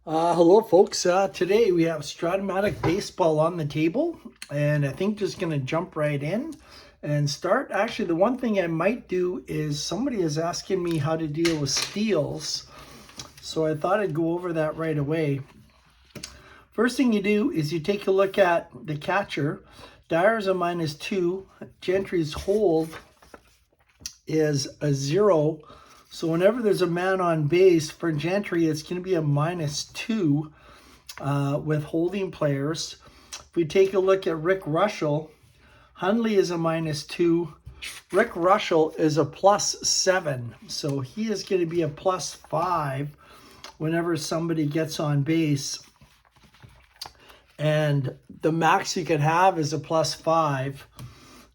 Hello, folks. Today we have Strat-o-Matic baseball on the table, and I think just going to jump right in and start. Actually, the one thing I might do is somebody is asking me how to deal with steals, so I thought I'd go over that right away. First thing you do is you take a look at the catcher. Dyer's a -2. Gentry's hold is a 0. So whenever there's a man on base for Gentry, it's going to be a -2 with holding players. If we take a look at Rick Russell, Hundley is a -2. Rick Russell is a +7. So he is going to be a +5 whenever somebody gets on base. And the max you could have is a +5.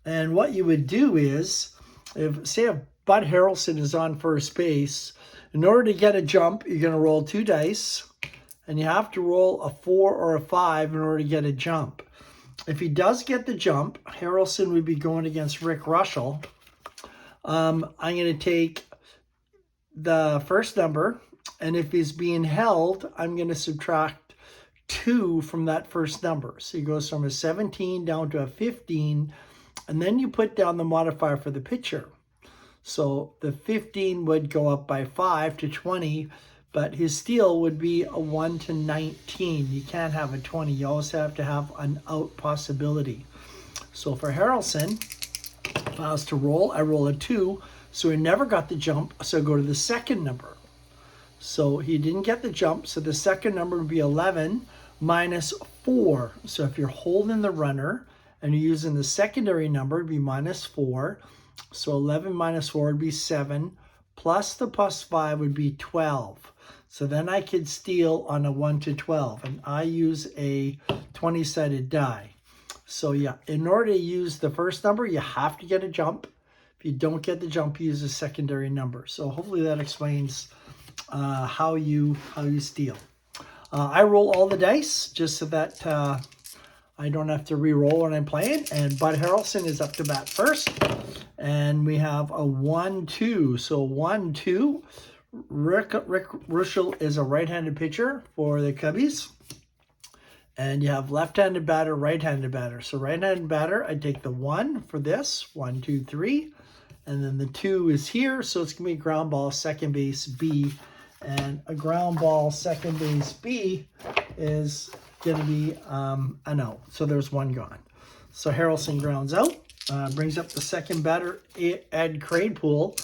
And what you would do is, if Bud Harrelson is on first base, in order to get a jump, you're going to roll 2 dice, and you have to roll a 4 or a 5 in order to get a jump. If he does get the jump, Harrelson would be going against Rick Russell. I'm going to take the first number, and if he's being held, I'm going to subtract 2 from that first number. So he goes from a 17 down to a 15, and then you put down the modifier for the pitcher. So the 15 would go up by 5 to 20, but his steal would be a 1 to 19. You can't have a 20. You always have to have an out possibility. So for Harrelson, if I was to roll, I roll a 2. So he never got the jump, so I go to the second number. So he didn't get the jump, so the second number would be 11 -4. So if you're holding the runner and you're using the secondary number, it'd be -4. So 11 -4 would be 7, plus the +5 would be 12. So then I could steal on a 1 to 12, and I use a 20-sided die. So yeah, in order to use the first number, you have to get a jump. If you don't get the jump, you use a secondary number. So hopefully that explains how you steal. I roll all the dice just so that I don't have to re-roll when I'm playing. And Bud Harrelson is up to bat first. And we have a 1-2. So 1-2. Rick Russell is a right-handed pitcher for the Cubbies. And you have left-handed batter, right-handed batter. So right-handed batter, I take the 1 for this. 1, 2, 3. And then the 2 is here. So it's going to be ground ball, second base, B. And a ground ball, second base, B is going to be an out. So there's 1 gone. So Harrelson grounds out, brings up the second batter, Ed Cranepool,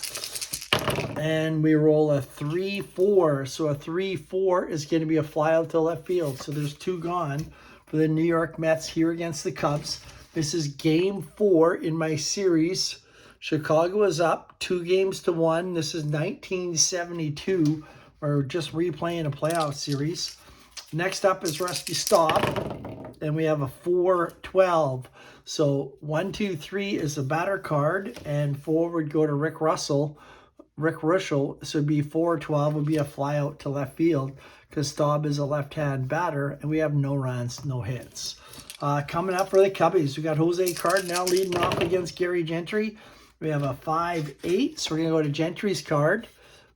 and we roll a 3-4. So a 3-4 is going to be a fly out to left field. So there's 2 gone for the New York Mets here against the Cubs. This is game 4 in my series. Chicago is up 2-1. This is 1972. We're just replaying a playoff series. Next up is Rusty Staub, and we have a 4-12. So 1, 2, 3 is the batter card, and 4 would go to Rick Russell. Rick Russell, so it'd be 4-12 would be a fly out to left field because Staub is a left-hand batter, and we have no runs, no hits. Coming up for the Cubbies, we got Jose Cardinal leading off against Gary Gentry. We have a 5-8, so we're going to go to Gentry's card.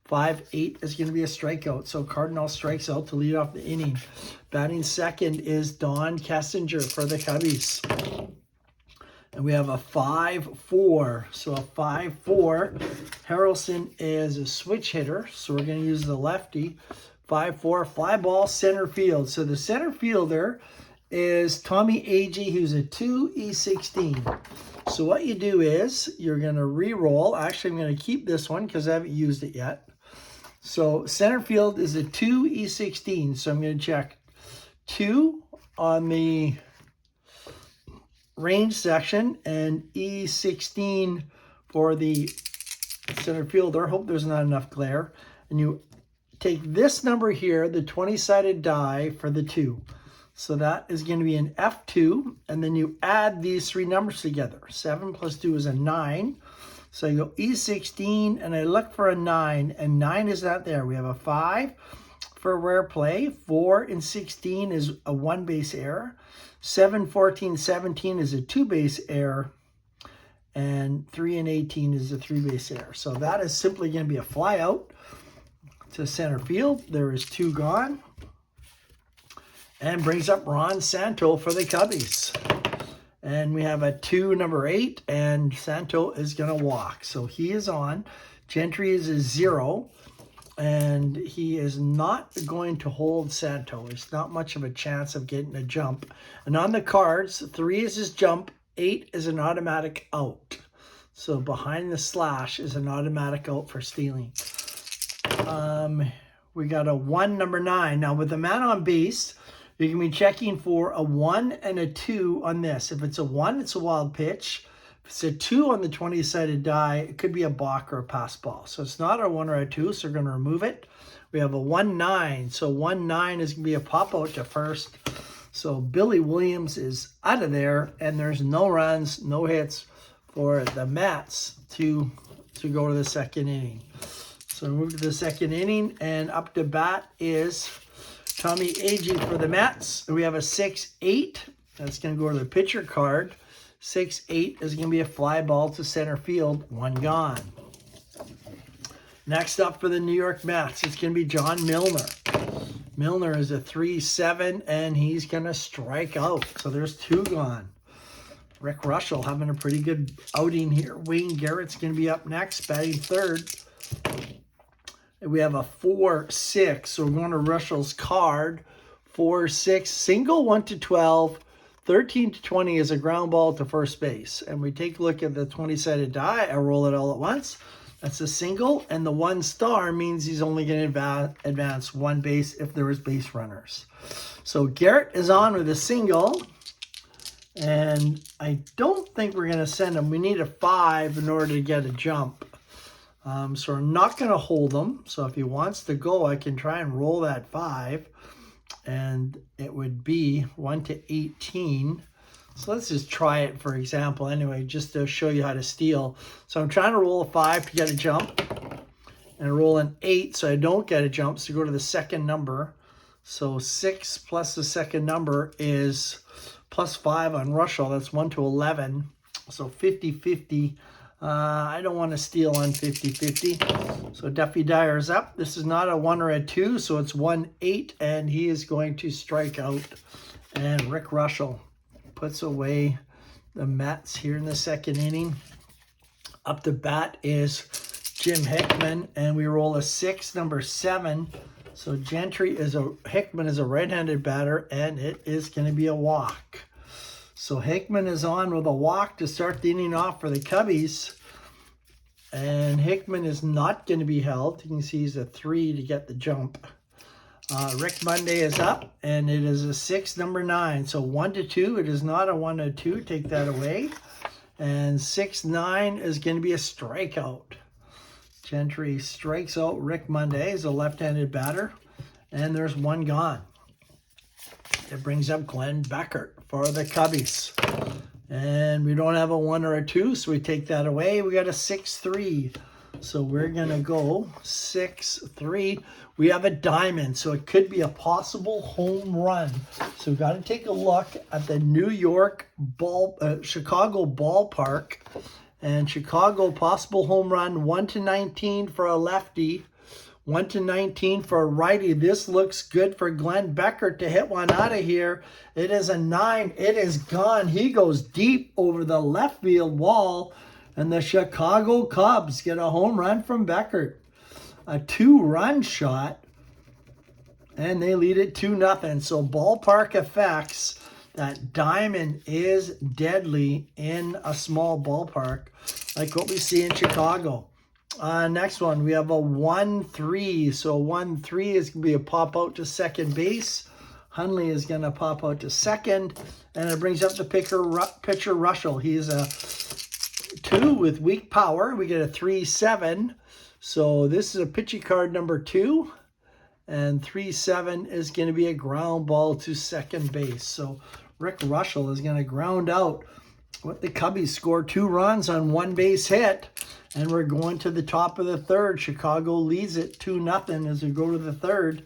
5-8 is going to be a strikeout. So Cardinal strikes out to lead off the inning. Batting second is Don Kessinger for the Cubbies. And we have a 5-4. So a 5-4. Harrelson is a switch hitter. So we're going to use the lefty. 5-4, fly ball, center field. So the center fielder is Tommy Agee, who's a 2E16. So what you do is you're going to re-roll. Actually, I'm going to keep this one because I haven't used it yet. So center field is a 2E16. So I'm going to check 2 on the range section and E16 for the center fielder. Hope there's not enough glare. And you take this number here, the 20-sided die for the 2. So that is going to be an F2, and then you add these 3 numbers together. 7 plus 2 is a 9. So you go E16, and I look for a 9, and 9 is not there. We have a 5 for a rare play. 4 and 16 is a 1-base error. 7, 14, 17 is a 2-base error. And 3 and 18 is a 3-base error. So that is simply going to be a fly out to center field. There is 2 gone. and brings up Ron Santo for the Cubbies. And we have a 2, number 8, and Santo is going to walk. So he is on. Gentry is a 0, and he is not going to hold Santo. There's not much of a chance of getting a jump. And on the cards, 3 is his jump, 8 is an automatic out. So behind the slash is an automatic out for stealing. We got a 1, number 9. Now with the man on base, you can be checking for a 1 and a 2 on this. If it's a 1, it's a wild pitch. If it's a 2 on the 20-sided die, it could be a balk or a pass ball. So it's not a 1 or a 2, so we're going to remove it. We have a 1-9. So 1-9 is going to be a pop out to first. So Billy Williams is out of there, and there's no runs, no hits for the Mets to go to the second inning. So move to the second inning, and up to bat is Tommy Agee for the Mets. We have a 6-8. That's going to go to the pitcher card. 6-8 is going to be a fly ball to center field. 1 gone. Next up for the New York Mets, it's going to be John Milner. Milner is a 3-7, and he's going to strike out. So there's 2 gone. Rick Russell having a pretty good outing here. Wayne Garrett's going to be up next, batting third. We have a 4-6, so we're going to Russell's card. 4-6, single 1-12, 13-20 is a ground ball to first base. And we take a look at the 20-sided die. I roll it all at once. That's a single, and the 1 star means he's only going to advance 1 base if there is base runners. So Garrett is on with a single, and I don't think we're going to send him. We need a 5 in order to get a jump. So we're not going to hold him. So if he wants to go, I can try and roll that 5. And it would be 1-18. So let's just try it, for example, anyway, just to show you how to steal. So I'm trying to roll a 5 to get a jump. And I roll an 8 so I don't get a jump. So go to the second number. So 6 plus the second number is plus 5 on Russell. That's 1-11. So 50-50. I don't want to steal on 50-50. So Duffy Dyer's up. This is not a 1 or a 2, so it's 1-8, and he is going to strike out. And Rick Russell puts away the Mets here in the second inning. Up to bat is Jim Hickman, and we roll a 6, number 7. So Hickman is a right-handed batter, and it is going to be a walk. So Hickman is on with a walk to start the inning off for the Cubbies. And Hickman is not going to be held. You can see he's a 3 to get the jump. Rick Monday is up, and it is a 6, number 9. So 1-2. It is not a 1-2. Take that away. And 6-9 is going to be a strikeout. Gentry strikes out Rick Monday as a left-handed batter. And there's 1 gone. It brings up Glenn Beckert for the Cubbies. And we don't have a 1 or a 2, so we take that away. We got a 6-3. So we're going to go 6-3. We have a diamond, so it could be a possible home run. So we've got to take a look at the Chicago ballpark. And Chicago possible home run, 1-19 for a lefty. 1-19 for a righty. This looks good for Glenn Beckert to hit one out of here. It is a 9. It is gone. He goes deep over the left field wall, and the Chicago Cubs get a home run from Beckert. A 2-run shot, and they lead it 2-0. So ballpark effects. That diamond is deadly in a small ballpark, like what we see in Chicago. Next one, we have a 1-3. So 1-3 is going to be a pop out to second base. Hundley is going to pop out to second. And it brings up the pitcher Russell. He's a 2 with weak power. We get a 3-7. So this is a pitching card number 2. And 3-7 is going to be a ground ball to second base. So Rick Russell is going to ground out. What the Cubbies score 2 runs on 1 base hit. And we're going to the top of the third. Chicago leads it 2-0 as we go to the third.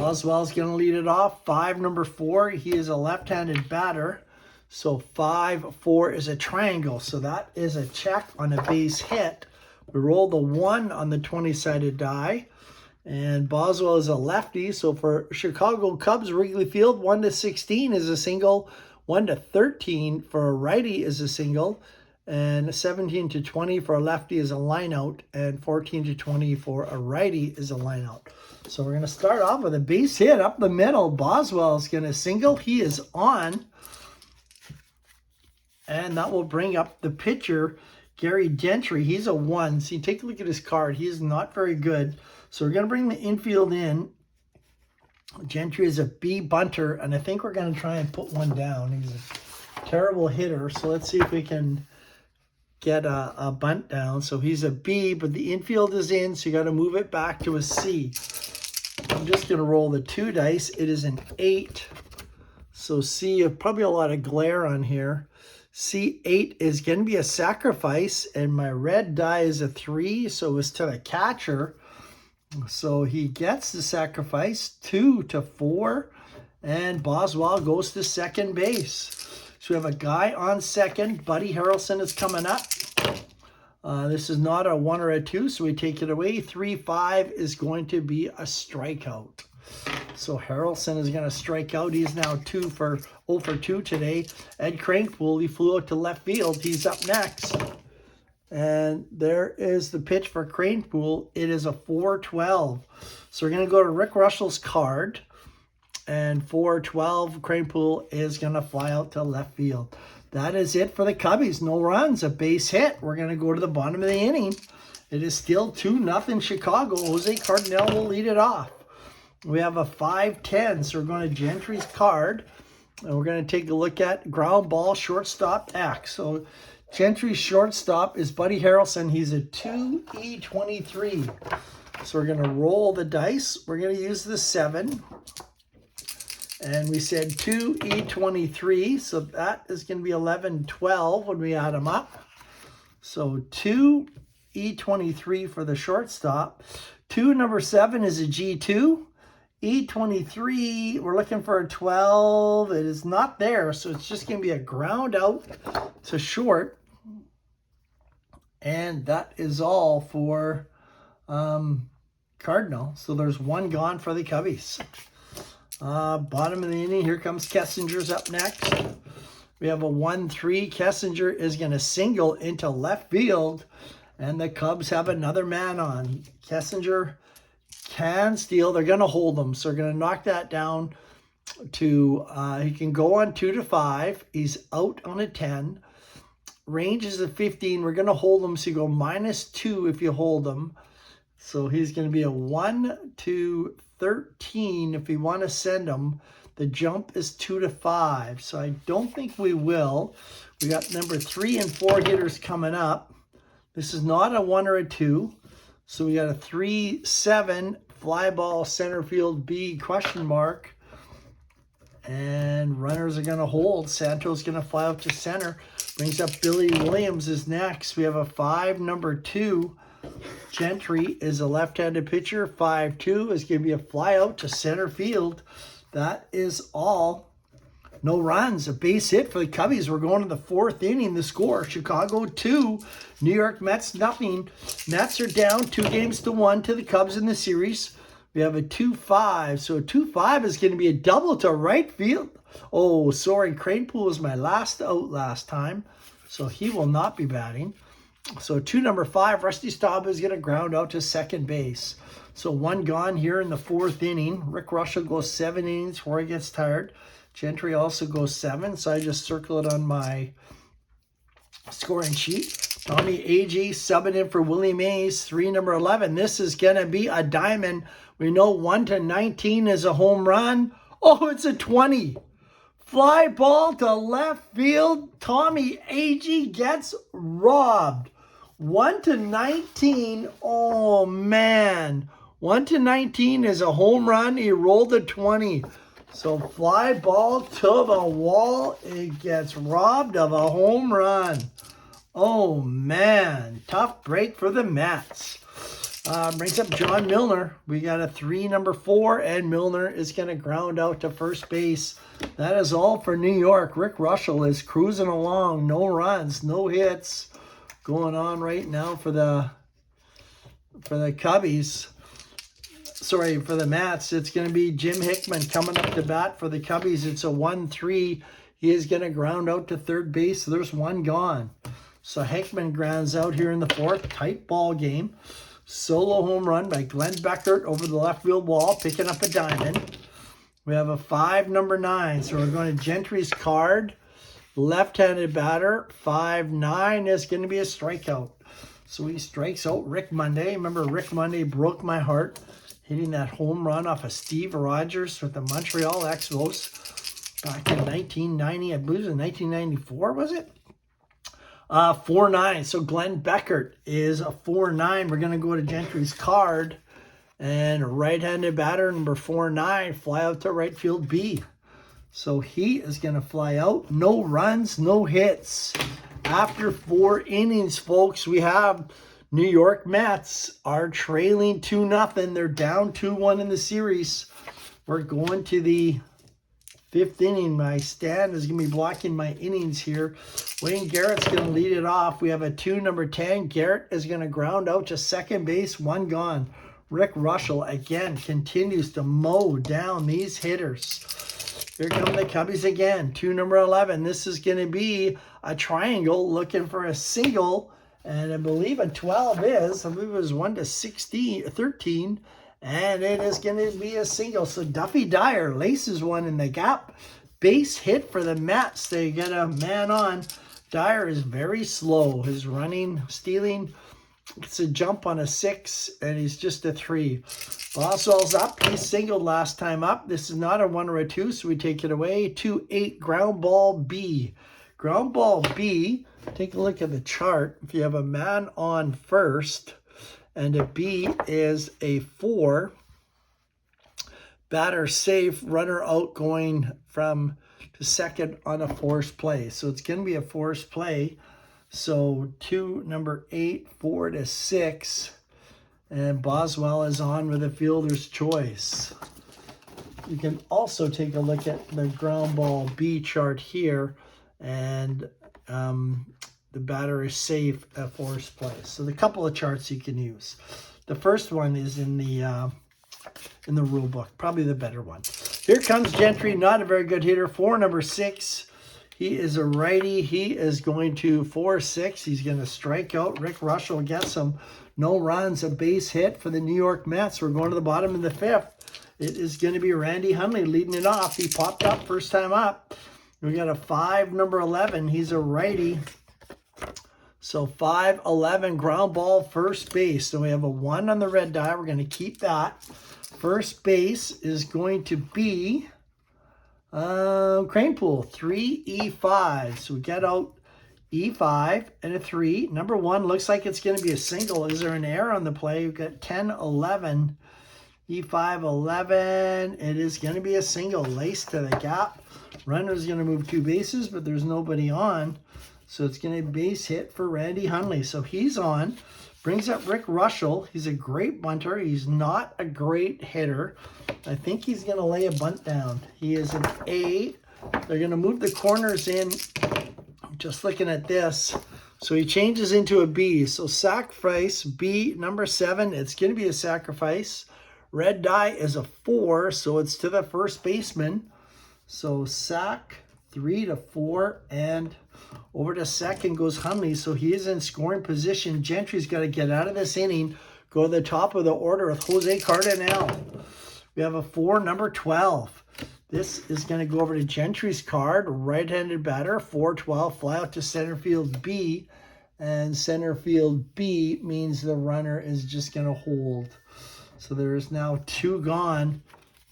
Oswald's going to lead it off. 5, number 4. He is a left-handed batter. So 5-4 is a triangle. So that is a check on a base hit. We roll the 1 on the 20-sided die. And Boswell is a lefty. So for Chicago Cubs, Wrigley Field, 1-16 is a single. 1-13 for a righty is a single. And 17-20 for a lefty is a lineout. And 14-20 for a righty is a lineout. So we're going to start off with a base hit up the middle. Boswell is going to single. He is on. And that will bring up the pitcher, Gary Gentry. He's a 1. See, take a look at his card. He is not very good. So we're going to bring the infield in. Gentry is a B bunter, and I think we're going to try and put one down. He's a terrible hitter, so let's see if we can get a bunt down. So he's a B, but the infield is in, so you got to move it back to a C. I'm just going to roll the 2 dice. It is an 8. So C, probably a lot of glare on here. C8 is going to be a sacrifice, and my red die is a 3, so it's to the catcher. So he gets the sacrifice, 2-4, and Boswell goes to second base. So we have a guy on second. Buddy Harrelson is coming up. This is not a 1 or a 2, so we take it away. 3-5 is going to be a strikeout. So Harrelson is going to strike out. He's now 0 for 2 today. Ed Krankpool, he flew out to left field. He's up next. And there is the pitch for Kranepool. It is a 4-12. So we're going to go to Rick Russell's card. And 4-12, Kranepool is going to fly out to left field. That is it for the Cubbies. No runs, a base hit. We're going to go to the bottom of the inning. It is still 2-0 Chicago. Jose Cardinal will lead it off. We have a 5-10. So we're going to Gentry's card. And we're going to take a look at ground ball, shortstop, X. So Gentry's shortstop is Buddy Harrelson. He's a 2E23. So we're going to roll the dice. We're going to use the 7. And we said 2E23. So that is going to be 11-12 when we add them up. So 2E23 for the shortstop. 2, number 7 is a G2. E23, we're looking for a 12. It is not there. So it's just going to be a ground out to short. And that is all for Cardinal. So there's 1 gone for the Cubbies. Bottom of the inning, here comes Kessinger's up next. We have a 1-3. Kessinger is going to single into left field. And the Cubs have another man on. Kessinger can steal. They're going to hold him. So they're going to knock that down to, he can go on 2-5. He's out on a 10. Range is a 15. We're going to hold him, so you go -2 if you hold him. So he's going to be a 1-13 if you want to send him. The jump is 2-5. So I don't think we will. We got number 3 and 4 hitters coming up. This is not a 1 or a 2. So we got a 3-7 fly ball center field B ? And runners are going to hold. Santos going to fly out to center. Brings up Billy Williams is next. We have a 5, number 2. Gentry is a left-handed pitcher. 5-2 is going to be a fly out to center field. That is all. No runs. A base hit for the Cubbies. We're going to the 4th inning. The score, Chicago 2, New York Mets nothing. Mets are down 2-1 to the Cubs in the series. We have a 2-5. So a 2-5 is going to be a double to right field. Oh, sorry. Kranepool was my last out last time. So he will not be batting. So 2, number 5, Rusty Staub is going to ground out to second base. So 1 gone here in the 4th inning. Rick Russell goes 7 innings before he gets tired. Gentry also goes 7. So I just circle it on my scoring sheet. Tommy Agee subbing in for Willie Mays. 3, number 11. This is going to be a diamond. We know 1-19 is a home run. Oh, it's a 20. Fly ball to left field. Tommy Agee gets robbed. 1-19. Oh, man. 1-19 is a home run. He rolled a 20. So fly ball to the wall. It gets robbed of a home run. Oh, man. Tough break for the Mets. Brings up John Milner. We got a 3, number 4, and Milner is going to ground out to first base. That is all for New York. Rick Russell is cruising along. No runs, no hits going on right now for the Cubbies. sorry, for the Mets, it's going to be Jim Hickman coming up to bat for the Cubbies. It's a 1-3. He is going to ground out to third base. So there's one gone. So Hickman grounds out here in the fourth. Tight ball game. Solo home run by Glenn Beckert over the left field wall, picking up a diamond. We have a 5, number 9. So we're going to Gentry's card. Left-handed batter. 5-9 is going to be a strikeout. So he strikes out Rick Monday. Remember, Rick Monday broke my heart, hitting that home run off of Steve Rogers with the Montreal Expos back in 1990. I believe it was 1994, was it? 4-9. So Glenn Beckert is a 4-9. We're going to go to Gentry's card. And right-handed batter, number 4-9, fly out to right field B. So he is going to fly out. No runs, no hits. After 4 innings, folks, we have New York Mets are trailing 2-0. They're down 2-1 in the series. We're going to the 5th inning. My stand is going to be blocking my innings here. Wayne Garrett's going to lead it off. We have a 2, number 10. Garrett is going to ground out to second base. 1 gone. Rick Russell, again, continues to mow down these hitters. Here come the Cubbies again. 2, number 11. This is going to be a triangle looking for a single. And I believe a 12 is. I believe it was 1 to 16, 13. And it is going to be a single. So Duffy Dyer laces one in the gap. Base hit for the Mets. They get a man on. Dyer is very slow. His running, stealing. It's a jump on a 6, and he's just a 3. Boswell's up. He singled last time up. This is not a 1 or a 2, so we take it away. 2-8, ground ball B. Ground ball B, take a look at the chart. If you have a man on first, and a B is a 4, batter safe, runner out going from to second on a forced play. So it's going to be a forced play. So 2, number 8, 4 to 6. And Boswell is on with a fielder's choice. You can also take a look at the ground ball B chart here. And the batter is safe at forced play. So the couple of charts you can use. The first one is in the rule book, probably the better one. Here comes Gentry, not a very good hitter. 4, number 6. He is a righty. He is going to 4-6. He's going to strike out. Rick Russell gets him. No runs, a base hit for the New York Mets. We're going to the bottom of the 5th. It is going to be Randy Hundley leading it off. He popped up first time up. We got a 5, number 11. He's a righty. So 5-11, ground ball, first base. So we have a 1 on the red die. We're going to keep that. First base is going to be Cranepool, 3E5. So we get out E5 and a 3. Number 1 looks like it's going to be a single. Is there an error on the play? We've got 10-11. E5, 11. It is going to be a single. Lace to the gap. Runner's going to move 2 bases, but there's nobody on. So it's going to be base hit for Randy Hundley. So he's on. Brings up Rick Russell. He's a great bunter. He's not a great hitter. I think he's going to lay a bunt down. He is an A. They're going to move the corners in. Just looking at this. So he changes into a B. So sacrifice, B, number 7. It's going to be a sacrifice. Red die is a 4, so it's to the first baseman. So sack, 3 to 4, and over to second goes Hundley. So he is in scoring position. Gentry's got to get out of this inning, go to the top of the order with Jose Cardenal. We have a 4, number 12. This is going to go over to Gentry's card. Right-handed batter, 4-12, fly out to center field B. And center field B means the runner is just going to hold. So there is now 2 gone.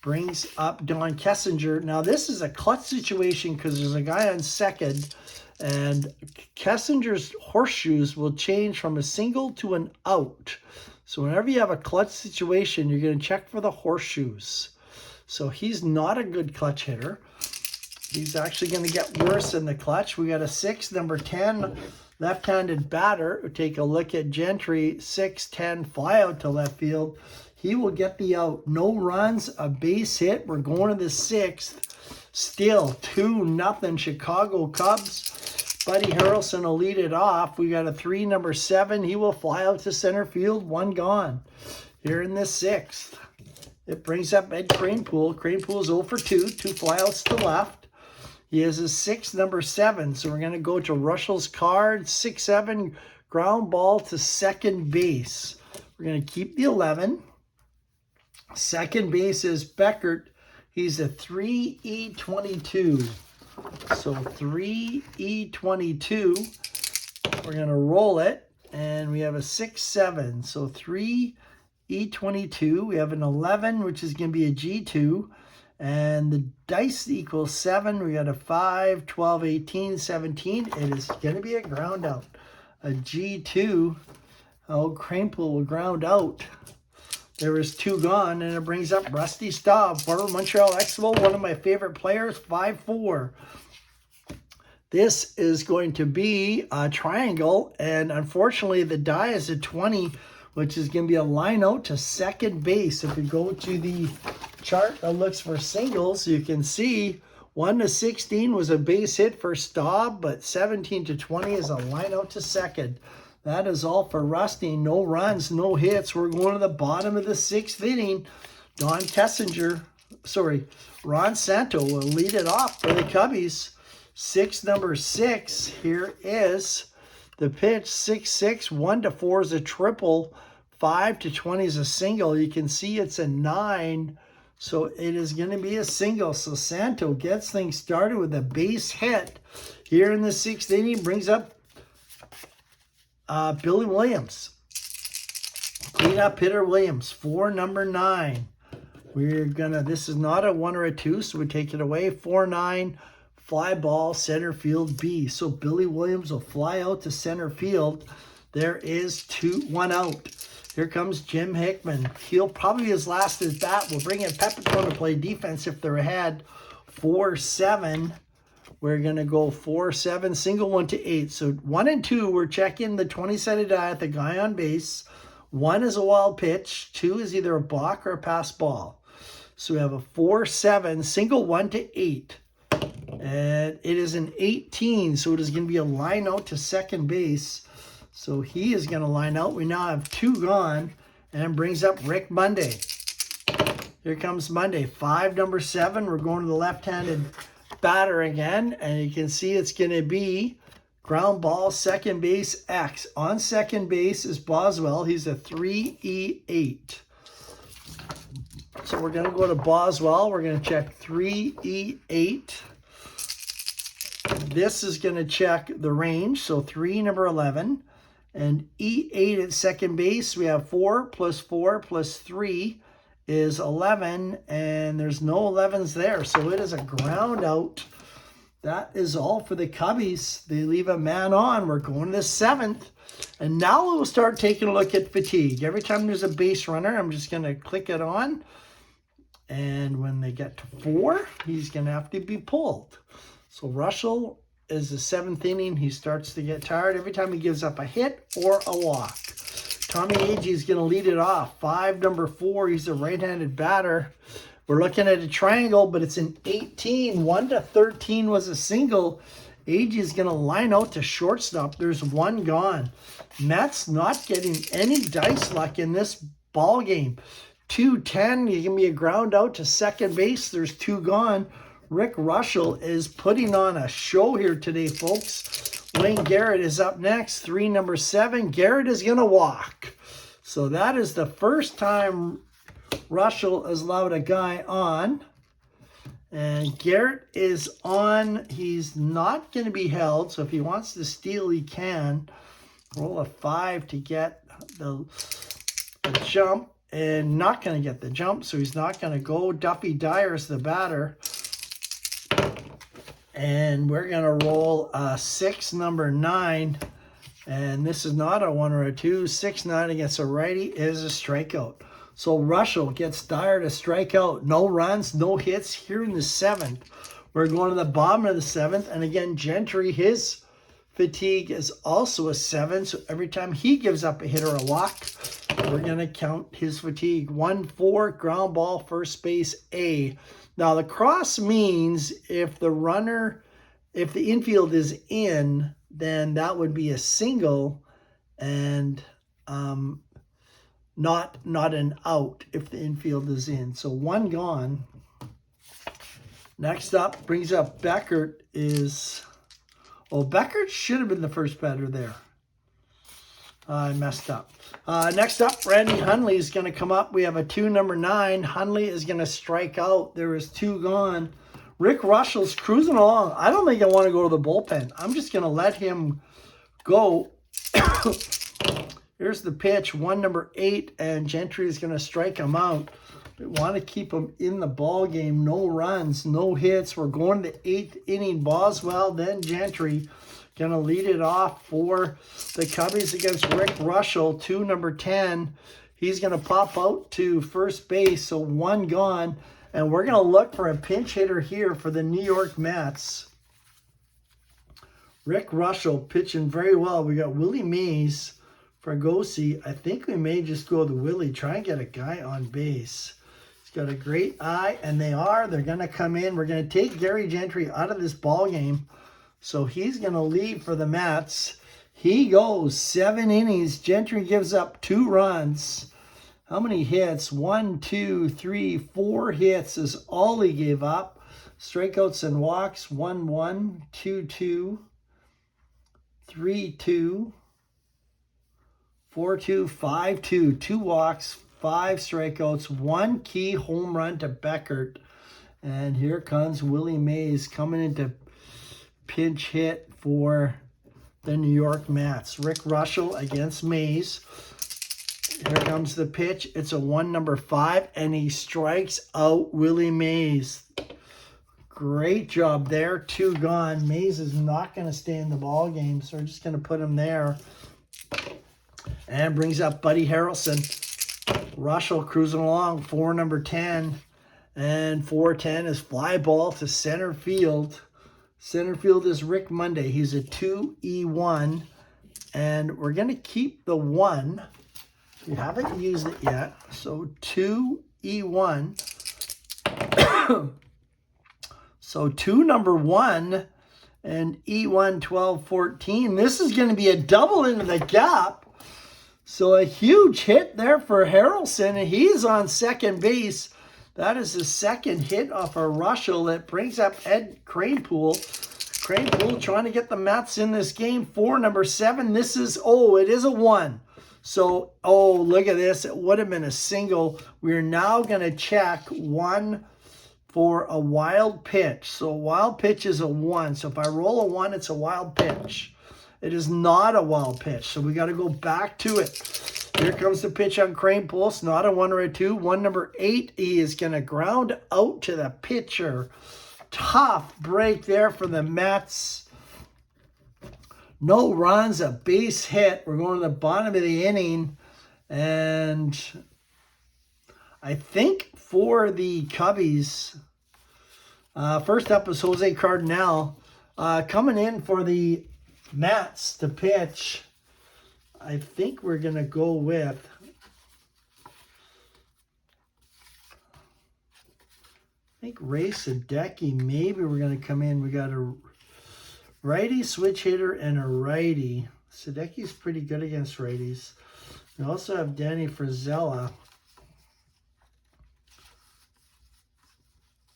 Brings up Don Kessinger. Now this is a clutch situation because there's a guy on second. And Kessinger's horseshoes will change from a single to an out. So whenever you have a clutch situation, you're going to check for the horseshoes. So he's not a good clutch hitter. He's actually going to get worse in the clutch. We got a 6, number 10, left-handed batter. We'll take a look at Gentry, 6-10, fly out to left field. He will get the out. No runs, a base hit. We're going to the 6th. Still 2-0 Chicago Cubs. Buddy Harrelson will lead it off. We got a 3, number 7. He will fly out to center field. 1 gone here in the 6th. It brings up Ed Kranepool. Kranepool's 0 for 2 flyouts to left. He has a 6, number 7. So we're going to go to Russell's card, 6-7, ground ball to second base. We're going to keep the 11. Second base is Beckert. He's a 3E22. So 3E22. We're going to roll it. And we have a 6-7. So 3E22. We have an 11, which is going to be a G2. And the dice equals 7. We got a 5, 12, 18, 17. It is going to be a ground out. A G2. Oh, Kranepool will ground out. There was 2 gone, and it brings up Rusty Staub, former Montreal Expo, one of my favorite players, 5-4. This is going to be a triangle, and unfortunately the die is a 20, which is going to be a line out to second base. If you go to the chart that looks for singles, you can see 1 to 16 was a base hit for Staub, but 17 to 20 is a line out to second. That is all for Rusty. No runs, no hits. We're going to the bottom of the 6th inning. Ron Santo will lead it off for the Cubbies. Number 6. Here is the pitch. 6-6. 1 to 4 is a triple. 5 to 20 is a single. You can see it's a 9. So it is going to be a single. So Santo gets things started with a base hit. Here in the 6th inning, brings up Billy Williams. Cleanup hitter Williams for number 9. This is not a 1 or a 2, so we take it away. 4-9, fly ball, center field B. So Billy Williams will fly out to center field. There is 1 out. Here comes Jim Hickman. He'll probably his last at bat. We'll bring in Pepitone to play defense if they're ahead. 4-7. We're going to go 4-7, single 1 to 8. So 1 and 2, we're checking the 20-sided die at the guy on base. 1 is a wild pitch. 2 is either a balk or a pass ball. So we have a 4-7, single 1 to 8. And it is an 18, so it is going to be a line out to second base. So he is going to line out. We now have 2 gone, and brings up Rick Monday. Here comes Monday. 5, number 7. We're going to the left-handed batter again, and you can see it's going to be ground ball, second base, X. On second base is Boswell. He's a 3E8. So we're going to go to Boswell. We're going to check 3E8. This is going to check the range, so 3, number 11. And E8 at second base, we have 4 plus 4 plus 3 is 11, and there's no 11s there, so it is a ground out. That is all for the Cubbies. They leave a man on. We're going to the 7th, and now we'll start taking a look at fatigue. Every time there's a base runner, I'm just going to click it on, and when they get to 4, he's going to have to be pulled. So Russell is the 7th inning. He starts to get tired every time he gives up a hit or a walk. Tommy Agee is going to lead it off. 5, number 4. He's a right-handed batter. We're looking at a triangle, but it's an 18. 1 to 13 was a single. Agee is going to line out to shortstop. There's 1 gone. Mets not getting any dice luck in this ball game. 2-10. He's going to be a ground out to second base. There's 2 gone. Rick Russell is putting on a show here today, folks. Wayne Garrett is up next. 3, number 7. Garrett is going to walk. So that is the first time Russell has allowed a guy on. And Garrett is on. He's not going to be held. So if he wants to steal, he can. Roll a 5 to get the jump. And not going to get the jump. So he's not going to go. Duffy Dyer is the batter. And we're going to roll a 6, number 9. And this is not a 1 or a 2. 6-9 against a righty is a strikeout. So Russell gets Dyer to strike out. No runs, no hits here in the 7th. We're going to the bottom of the 7th. And again, Gentry, his fatigue is also a 7. So every time he gives up a hit or a walk, we're going to count his fatigue. 1-4, ground ball, first base, A. Now, the cross means if the infield is in, then that would be a single, and not an out if the infield is in. So 1 gone. Next up, brings up Beckert is... Oh, Beckert should have been the first batter there. I messed up. Next up, Randy Hundley is going to come up. We have a 2, number 9. Hundley is going to strike out. There is 2 gone. Rick Russell's cruising along. I don't think I want to go to the bullpen. I'm just going to let him go. Here's the pitch. 1, number 8, and Gentry is going to strike him out. We want to keep him in the ball game. No runs, no hits. We're going to the 8th inning. Boswell, then Gentry. Going to lead it off for the Cubbies against Rick Russell. 2, number 10. He's going to pop out to first base, so 1 gone. And we're going to look for a pinch hitter here for the New York Mets. Rick Russell pitching very well. We got Willie Mays, Fragosi. I think we may just go to Willie, try and get a guy on base. He's got a great eye, and they're going to come in. We're going to take Gary Gentry out of this ball game. So he's going to leave for the Mets. He goes 7 innings. Gentry gives up 2 runs. How many hits? 1, 2, 3, 4 hits is all he gave up. Strikeouts and walks. 1, 1, 2, 2, 3, 2, 4, 2, 5, 2. 2 walks, 5 strikeouts, 1 key home run to Beckert. And here comes Willie Mays coming into pinch hit for the New York Mets. Rick Russell against Mays. Here comes the pitch. It's a 1, number 5, and he strikes out Willie Mays. Great job there. 2 gone. Mays is not going to stay in the ball game, so we're just going to put him there. And brings up Buddy Harrelson. Russell cruising along. 4, number 10. And 4-10 is fly ball to center field. Center field is Rick Monday. He's a 2E1. And we're going to keep the 1. We haven't used it yet. So 2E1. So 2, number 1. And E1, 12, 14. This is going to be a double into the gap. So a huge hit there for Harrelson. And he's on second base. That is the second hit off of Russell. That brings up Ed Kranepool. Kranepool trying to get the Mets in this game. 4, number 7. This is, it is a 1. So, look at this. It would have been a single. We're now going to check 1 for a wild pitch. So a wild pitch is a 1. So if I roll a 1, it's a wild pitch. It is not a wild pitch. So we got to go back to it. Here comes the pitch on Kranepool. It's not a 1 or a 2. 1, number 8. He is going to ground out to the pitcher. Tough break there for the Mets. No runs, a base hit. We're going to the bottom of the inning. And I think for the Cubbies, first up is Jose Cardinal. Coming in for the Mets to pitch. I think we're going to go with Ray Sadecki. Maybe we're going to come in. We got a righty switch hitter and a righty. Sadecki's pretty good against righties. We also have Danny Frizella.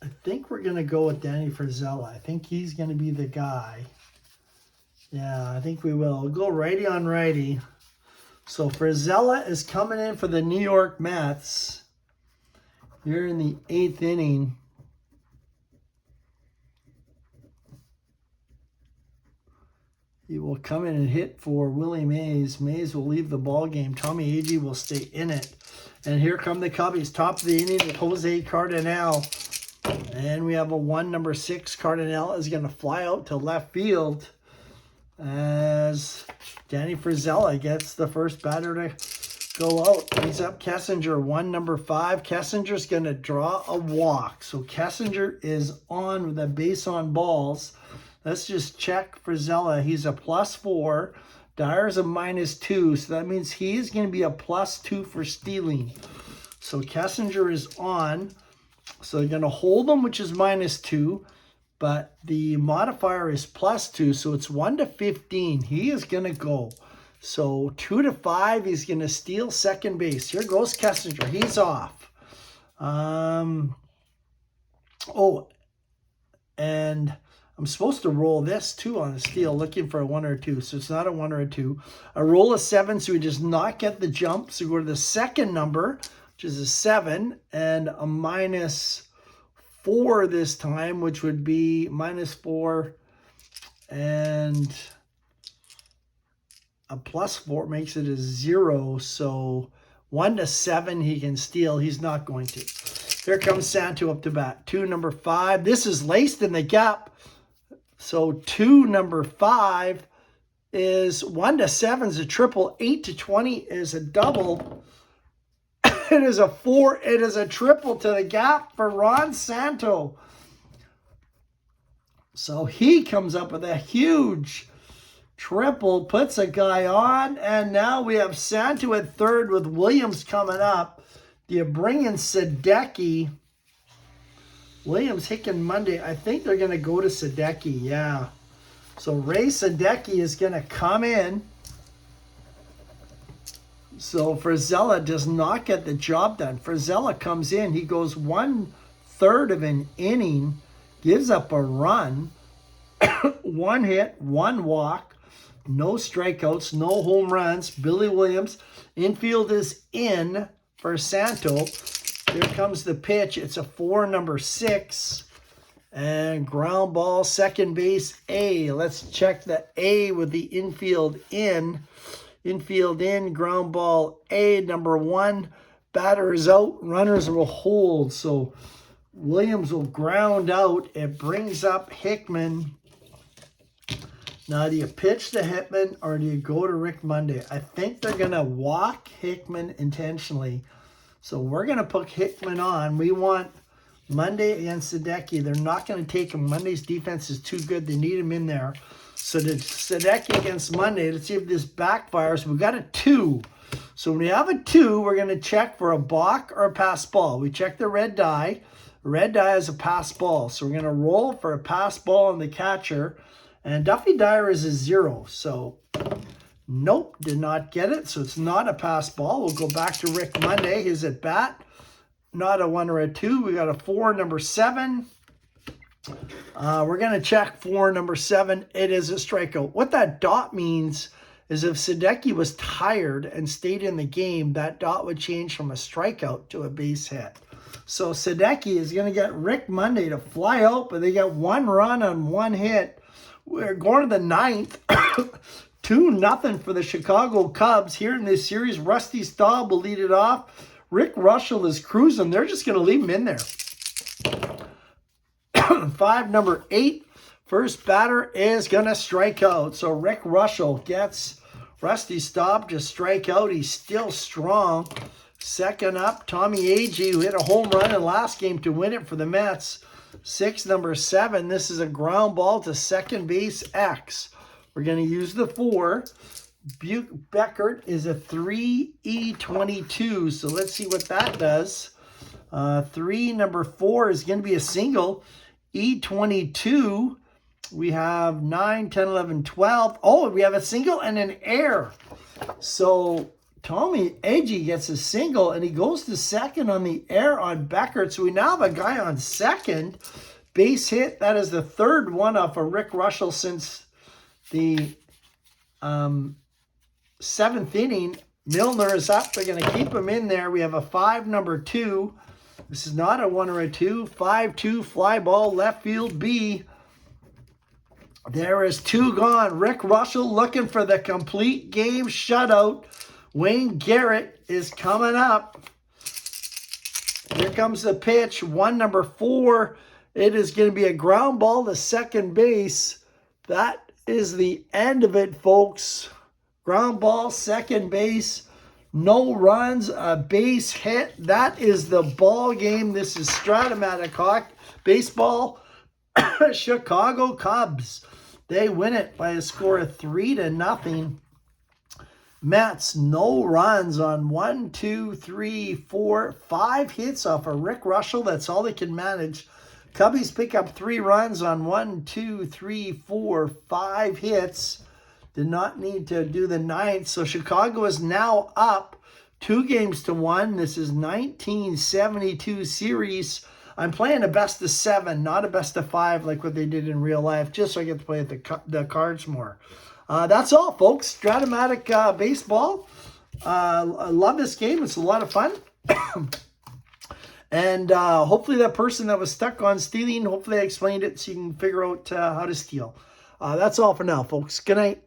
I think we're going to go with Danny Frizella. I think he's going to be the guy. Yeah, I think we will. We'll go righty on righty. So Frizella is coming in for the New York Mets here in the 8th inning. He will come in and hit for Willie Mays. Mays will leave the ball game. Tommy Agee will stay in it. And here come the Cubbies. Top of the inning with Jose Cardinal. And we have a 1, number 6. Cardinal is going to fly out to left field as Danny Frizella gets the first batter to go out. Brings up Kessinger. 1, number 5. Kessinger's going to draw a walk. So Kessinger is on with a base on balls. Let's just check Frizella. He's a +4. Dyer's a -2. So that means he is going to be a +2 for stealing. So Kessinger is on. So they're going to hold him, which is -2. But the modifier is +2. So it's 1 to 15. He is going to go. So 2-5, he's going to steal second base. Here goes Kessinger. He's off. Oh, and I'm supposed to roll this too on a steal, looking for a 1 or a 2. So it's not a 1 or a 2. A roll of 7, so he does not get the jump. So we go to the second number, which is a 7, and a -4 this time, which would be -4 and a +4 makes it a 0. So 1 to 7 he can steal. He's not going to. Here comes Santo up to bat. 2, number 5. This is laced in the gap. So 2, number 5 is 1 to 7 is a triple. 8 to 20 is a double. It is a 4. It is a triple to the gap for Ron Santo. So he comes up with a huge triple, puts a guy on, and now we have Santo at third with Williams coming up. Do you bring in Sadecki? Williams, Hicken, Monday. I think they're going to go to Sadecki, yeah. So Ray Sadecki is going to come in. So Frizella does not get the job done. Frizella comes in. He goes 1/3 of an inning, gives up a run, 1 hit, 1 walk, no strikeouts, no home runs. Billy Williams, infield is in for Santo. Here comes the pitch. It's a 4, number 6. And ground ball, second base, A. Let's check the A with the infield in. Infield in, ground ball, A, number 1. Batter is out, runners will hold. So Williams will ground out. It brings up Hickman. Now, do you pitch to Hickman or do you go to Rick Monday? I think they're going to walk Hickman intentionally. So we're going to put Hickman on. We want Monday against Sadecki. They're not going to take him. Monday's defense is too good. They need him in there. So the Sadecki against Monday, let's see if this backfires. We've got a 2. So when we have a 2, we're going to check for a balk or a pass ball. We check the red die. Red die is a pass ball. So we're going to roll for a pass ball on the catcher. And Duffy Dyer is a 0. So nope, did not get it. So it's not a pass ball. We'll go back to Rick Monday. His at bat. Not a 1 or a 2. We got a 4, number 7. We're going to check 4, number 7. It is a strikeout. What that dot means is if Sadecki was tired and stayed in the game, that dot would change from a strikeout to a base hit. So Sadecki is going to get Rick Monday to fly out, but they get 1 run on 1 hit. We're going to the 9th. 2-0 for the Chicago Cubs. Here in this series, Rusty Staub will lead it off. Rick Russell is cruising. They're just going to leave him in there. 5, number 8. First batter is going to strike out. So Rick Russell gets Rusty Staub to strike out. He's still strong. Second up, Tommy Agee, who hit a home run in last game to win it for the Mets. 6, number 7. This is a ground ball to second base X. We're going to use the 4. Beckert is a 3E22. So let's see what that does. 3, number 4 is going to be a single. E22. We have 9, 10, 11, 12. Oh, we have a single and an air. So Tommy Agee gets a single, and he goes to second on the air on Beckert. So we now have a guy on second. Base hit. That is the 3rd one off of Rick Russell since the 7th inning. Milner is up. They're going to keep him in there. We have a 5, number 2. This is not a 1 or a 2. 5-2 fly ball, left field B. There is 2 gone. Rick Russell looking for the complete game shutout. Wayne Garrett is coming up. Here comes the pitch. 1, number 4. It is going to be a ground ball to second base. That is the end of it, folks. Ground ball, second base. No runs, a base hit. That is the ball game. This is Strat-o-Matic baseball. Chicago Cubs. They win it by a score of 3-0. Mets, no runs on 1, 2, 3, 4, 5 hits off of Rick Russell. That's all they can manage. Cubbies pick up 3 runs on 1, 2, 3, 4, 5 hits. Did not need to do the 9th. So Chicago is now up 2-1. This is 1972 series. I'm playing a best of 7, not a best of 5 like what they did in real life, just so I get to play at the cards more. That's all, folks. Strat-o-Matic baseball. I love this game. It's a lot of fun. And hopefully that person that was stuck on stealing, hopefully I explained it so you can figure out how to steal. That's all for now, folks. Good night.